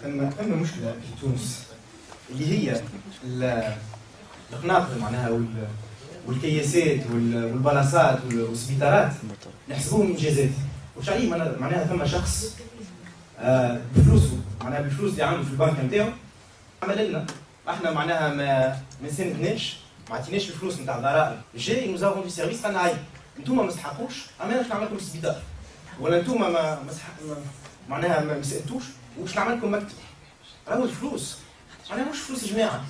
ثم مشكله في تونس اللي هي القناطر معناها والكياسات والبلاصات والسبيطارات نحسبوهم انجازات. واش عليه معناها ثم شخص بفلوسه معناها بالفلوس اللي عنده في البنك نتاعو عمل لنا احنا معناها ما ساندناش ما عطيناش الفلوس نتاع الضرائب جاي نوزافون في سيرفيس قالنا عاي انتوما ما تستحقوش اما باش نعمل لكم سبيطار ولا انتوما معناها ما سالتوش واش نعمل لكم مكتب. راهو الفلوس معناها مش فلوس الجماعه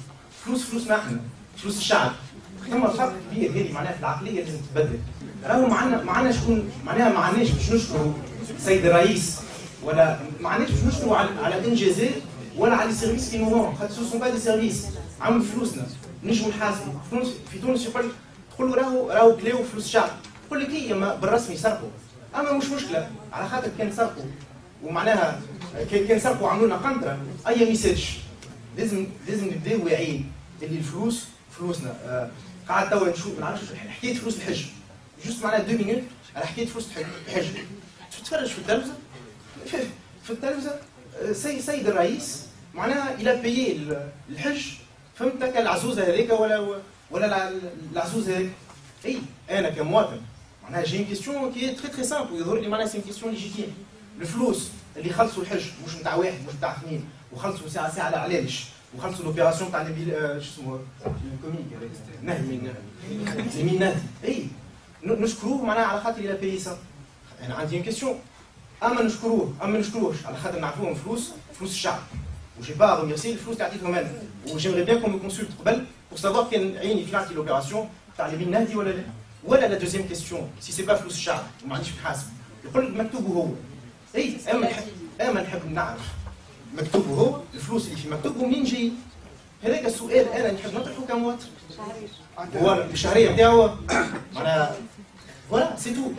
فلوسنا احنا فلوس الشعب. ثم فرق كبير هذه معناها في العقليه لازم تتبدل. راهو معنا شكون معناها ما عندناش باش نشكروا السيد الرئيس ولا ما عندناش باش نشكروا على الانجازات ولا على السيرفيس كي نوفون خاطر سو سون با دي سيرفيس عملوا فلوسنا نجموا نحاسبوا. في تونس يقول له راهو كلاو فلوس الشعب يقول لك هي بالرسمي سرقوا اما مش مشكله على خاطر كان سرقوا ومعناها كان سرقوا عملوا لنا قنطره اي ميساج لازم نبداو واعيين اللي الفلوس فلوسنا. قاعد توا نشوف ما نعرفش حكايه فلوس الحج جوست معناها 2 مينوت على حكايه فلوس الحج تتفرج في التلفزه سيد الرئيس معناها الى بيي الحج فهمتك العزوزه هذيك ولا العزوزه هذيك. اي انا كمواطن معناها جي كيستيون كي تري تري سامبل ويظهر لي معناها سي كيستيون ليجيتيم. الفلوس اللي خلصوا الحج مش نتاع واحد مش نتاع اثنين وخلصوا ساعه على علاش وخلصوا لوبيراسيون تاع شو اسمه الكوميك نهي من المينات. اي نشكروه معناها على خاطر الى بيي سا. انا عندي كيستيون اما نشكروه اما نشكروهش على خاطر نعطوهم فلوس الشعب وجي با ريميرسي الفلوس اللي عطيتهم انا وجيمري بيان كون مي كونسولت قبل بور سافوار كان عيني في نعطي لوبيراسيون تاع لي نهدي ولا لا دوزيام كيستيون سي سي با فلوس الشعب وما عنديش نحاسب يقول لك مكتوبه هو. اي اما نحب نعرف مكتوبه هو الفلوس اللي في مكتوبه منين جاي. هذاك السؤال انا نحب نطرحه كمواطن. هو الشهريه نتاعو معناها فوالا سي تو.